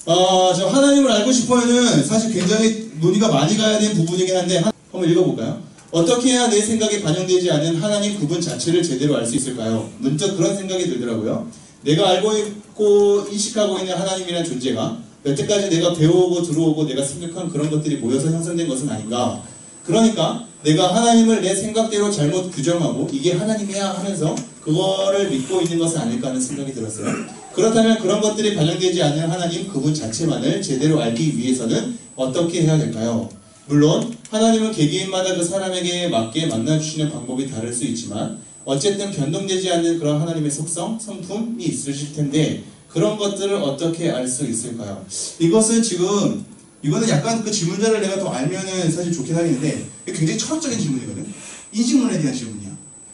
저 하나님을 알고 싶어요는 사실 굉장히 논의가 많이 가야 되는 부분이긴 한데 한번 읽어볼까요? 어떻게 해야 내 생각에 반영되지 않은 하나님 그분 자체를 제대로 알 수 있을까요? 문득 그런 생각이 들더라고요. 내가 알고 있고 인식하고 있는 하나님이라는 존재가 여태까지 내가 배워오고 들어오고 내가 생각한 그런 것들이 모여서 형성된 것은 아닌가. 그러니까 내가 하나님을 내 생각대로 잘못 규정하고 이게 하나님이야 하면서 그거를 믿고 있는 것은 아닐까 하는 생각이 들었어요. 그렇다면 그런 것들이 반영되지 않는 하나님 그분 자체만을 제대로 알기 위해서는 어떻게 해야 될까요? 물론 하나님은 개개인마다 그 사람에게 맞게 만나주시는 방법이 다를 수 있지만 어쨌든 변동되지 않는 그런 하나님의 속성, 성품이 있으실 텐데 그런 것들을 어떻게 알 수 있을까요? 이거는 약간 그 질문자를 내가 더 알면은 사실 좋긴 하겠는데 굉장히 철학적인 질문이거든. 인식론에 대한 질문이야.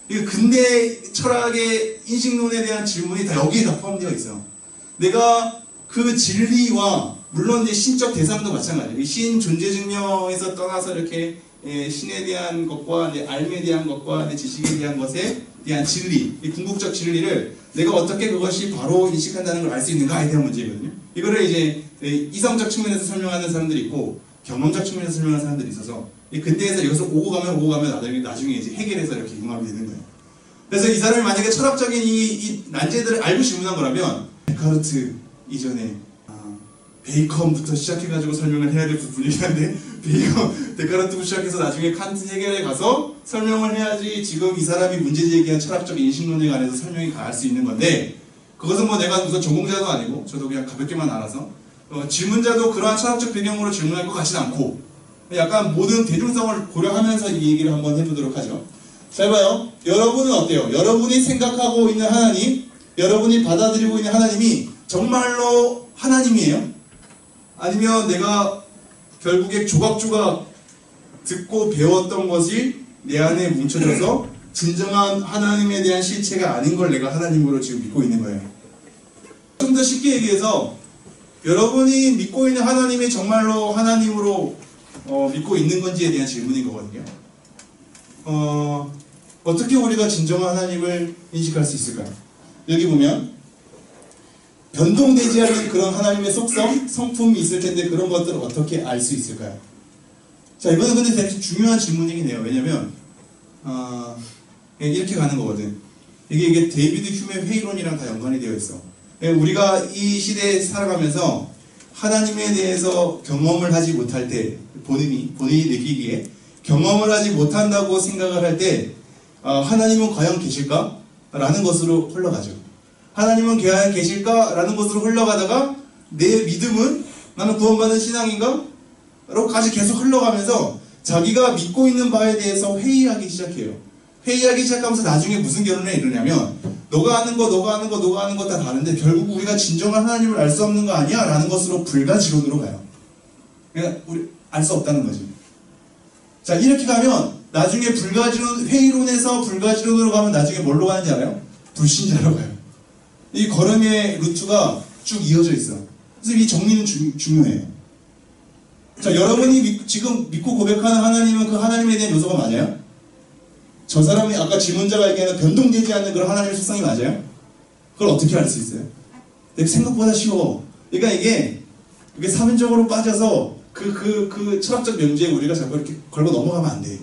이거 근대 철학의 인식론에 대한 질문이 다 여기에 다 포함되어 있어요. 내가 그 진리와 물론 이제 신적 대상도 마찬가지예요. 신 존재 증명에서 떠나서 이렇게 신에 대한 것과 알에 대한 것과 지식에 대한 것에 대한 진리, 이 궁극적 진리를 내가 어떻게 그것이 바로 인식한다는 걸 알 수 있는가에 대한 문제거든요. 이거를 이제 이성적 측면에서 설명하는 사람들이 있고 경험적 측면에서 설명하는 사람들이 있어서 근대에서 여기서 오고 가면 나중에 이제 해결해서 이렇게 융합이 되는 거예요. 그래서 이 사람이 만약에 철학적인 이 난제들을 알고 질문한 거라면 데카르트 이전에 베이컨부터 시작해가지고 설명을 해야 될 부분이긴 한데 데카르트부터 시작해서 나중에 칸트 해결에 가서 설명을 해야지 지금 이 사람이 문제제기한 철학적인 인식론에 관해서 설명이 가할 수 있는 건데 그것은 뭐 내가 무슨 전공자도 아니고 저도 그냥 가볍게만 알아서 질문자도 그러한 철학적 배경으로 질문할 것 같지는 않고 약간 모든 대중성을 고려하면서 이 얘기를 한번 해보도록 하죠. 잘 봐요. 여러분은 어때요? 여러분이 생각하고 있는 하나님, 여러분이 받아들이고 있는 하나님이 정말로 하나님이에요? 아니면 내가 결국에 조각조각 듣고 배웠던 것이 내 안에 뭉쳐져서 진정한 하나님에 대한 실체가 아닌 걸 내가 하나님으로 지금 믿고 있는 거예요. 좀 더 쉽게 얘기해서 여러분이 믿고 있는 하나님이 정말로 하나님으로 믿고 있는 건지에 대한 질문인 거거든요. 어떻게 우리가 진정한 하나님을 인식할 수 있을까요? 여기 보면 변동되지 않는 그런 하나님의 속성, 성품이 있을 텐데 그런 것들을 어떻게 알 수 있을까요? 자, 이거는 근데 되게 중요한 질문이긴 해요. 왜냐면 이렇게 가는 거거든. 이게 데이비드 휴메 회의론이랑 다 연관이 되어 있어. 우리가 이 시대에 살아가면서 하나님에 대해서 경험을 하지 못할 때 본인이 느끼기에 경험을 하지 못한다고 생각을 할 때 하나님은 과연 계실까? 라는 것으로 흘러가죠. 하나님은 과연 계실까? 라는 것으로 흘러가다가 내 믿음은 나는 구원받은 신앙인가? 로까지 계속 흘러가면서 자기가 믿고 있는 바에 대해서 회의하기 시작해요. 회의하기 시작하면서 나중에 무슨 결론에 이르냐면 너가 아는 거 다 다른데 결국 우리가 진정한 하나님을 알 수 없는 거 아니야? 라는 것으로 불가지론으로 가요. 그러니까 우리 알 수 없다는 거지. 자, 이렇게 가면 나중에 회의론에서 불가지론으로 가면 나중에 뭘로 가는지 알아요? 불신자로 가요. 이 걸음의 루트가 쭉 이어져 있어. 그래서 이 정리는 중요해요. 자, 여러분이 지금 믿고 고백하는 하나님은 그 하나님에 대한 요소가 맞아요? 저 사람이 아까 질문자가 얘기하는 변동되지 않는 그런 하나님의 속성이 맞아요? 그걸 어떻게 알 수 있어요? 생각보다 쉬워. 그러니까 이게 사면적으로 빠져서 그 철학적 명제에 우리가 자꾸 이렇게 걸고 넘어가면 안 돼.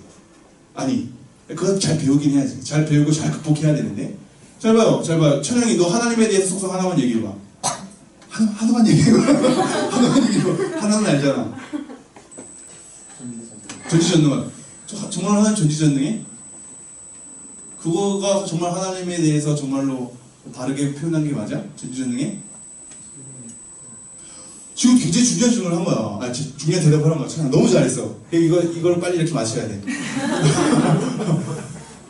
아니, 그거 잘 배우긴 해야지. 잘 배우고 잘 극복해야 되는데. 잘 봐요. 천영이 너 하나님에 대해서 속성 하나만 얘기해봐. 하나만 얘기해봐. 하나는 알잖아. 전지전능한. 정말 하나님 전지전능해? 그거가 정말 하나님에 대해서 정말로 다르게 표현한 게 맞아? 전지전능해? 지금 굉장히 중요한 질문을 한 거야. 중요한 대답을 한 거야. 천영 너무 잘했어. 이걸 빨리 이렇게 맞춰야 돼.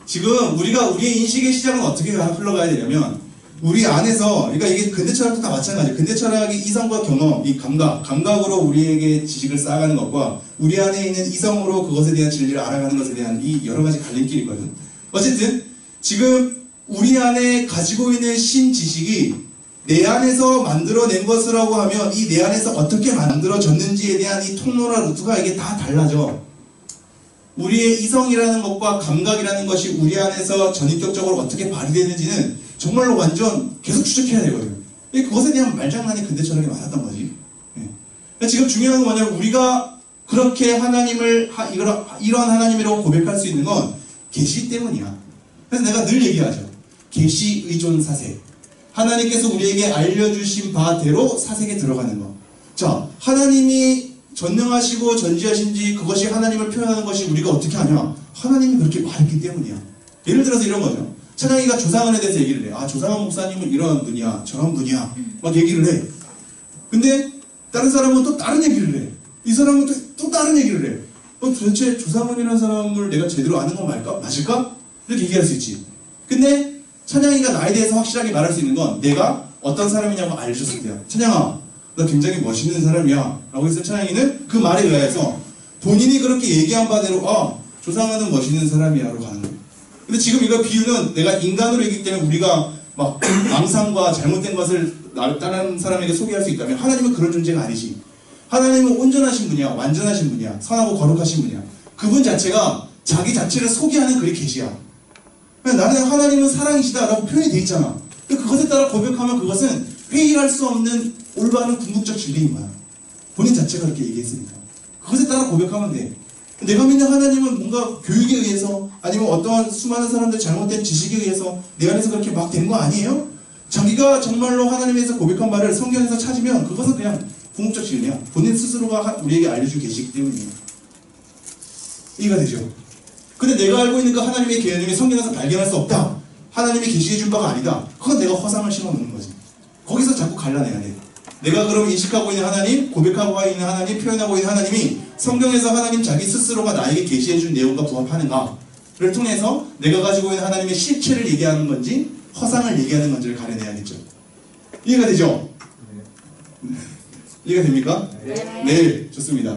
지금 우리의 인식의 시작은 어떻게 흘러가야 되냐면 우리 안에서 그러니까 이게 근대 철학도 다 마찬가지예요. 근대 철학이 이성과 경험, 이 감각으로 우리에게 지식을 쌓아가는 것과 우리 안에 있는 이성으로 그것에 대한 진리를 알아가는 것에 대한 이 여러 가지 갈림길이거든. 어쨌든 지금 우리 안에 가지고 있는 신지식이 내 안에서 만들어낸 것이라고 하면 이 내 안에서 어떻게 만들어졌는지에 대한 이 통로나 루트가 이게 다 달라져. 우리의 이성이라는 것과 감각이라는 것이 우리 안에서 전인격적으로 어떻게 발휘되는지는 정말로 완전 계속 추적해야 되거든요. 그것에 대한 말장난이 근대 철학에 많았던 거지. 지금 중요한 건 뭐냐면 우리가 그렇게 하나님을 이러한 하나님이라고 고백할 수 있는 건 계시 때문이야. 그래서 내가 늘 얘기하죠. 계시 의존 사색. 하나님께서 우리에게 알려주신 바대로 사색에 들어가는 거. 자, 하나님이 전능하시고 전지하신지 그것이 하나님을 표현하는 것이 우리가 어떻게 하냐? 하나님이 그렇게 말했기 때문이야. 예를 들어서 이런 거죠. 찬양이가 조상은에 대해서 얘기를 해. 아, 조상은 목사님은 이런 분이야, 저런 분이야. 막 얘기를 해. 근데 다른 사람은 또 다른 얘기를 해. 이 사람은 또 다른 얘기를 해. 도대체 조상은이라는 사람을 내가 제대로 아는 건 맞을까? 이렇게 얘기할 수 있지. 근데 찬양이가 나에 대해서 확실하게 말할 수 있는 건 내가 어떤 사람이냐고 알려줬을 때야. 찬양아, 나 굉장히 멋있는 사람이야 라고 해서 찬양이는 그 말에 의해서 본인이 그렇게 얘기한 바대로 조상은은 멋있는 사람이야 라고 가는 거야. 근데 지금 이거 비유는 내가 인간으로 있기 때문에 우리가 막 망상과 잘못된 것을 다른 사람에게 소개할 수 있다면 하나님은 그런 존재가 아니지. 하나님은 온전하신 분이야. 완전하신 분이야. 선하고 거룩하신 분이야. 그분 자체가 자기 자체를 소개하는 그게 계시야. 나는 하나님은 사랑이시다 라고 표현이 돼 있잖아. 그것에 따라 고백하면 그것은 회의할 수 없는 올바른 궁극적 진리인 거야. 본인 자체가 그렇게 얘기했으니까. 그것에 따라 고백하면 돼. 내가 믿는 하나님은 뭔가 교육에 의해서 아니면 어떠한 수많은 사람들 잘못된 지식에 의해서 내 안에서 그렇게 막 된 거 아니에요? 자기가 정말로 하나님에서 고백한 말을 성경에서 찾으면 그것은 그냥 궁극적 진리야. 본인 스스로가 우리에게 알려준 계시기 때문이에요. 이해가 되죠? 근데 내가 알고 있는 그 하나님의 개념이 성경에서 발견할 수 없다. 하나님이 계시해준 바가 아니다. 그건 내가 허상을 심어놓는 거지. 거기서 자꾸 갈라내야 돼. 내가 그럼 인식하고 있는 하나님, 고백하고 있는 하나님, 표현하고 있는 하나님이 성경에서 하나님 자기 스스로가 나에게 계시해준 내용과 부합하는가를 통해서 내가 가지고 있는 하나님의 실체를 얘기하는 건지 허상을 얘기하는 건지를 가려내야겠죠. 이해가 되죠? 네. 이해가 됩니까? 네. 네, 좋습니다.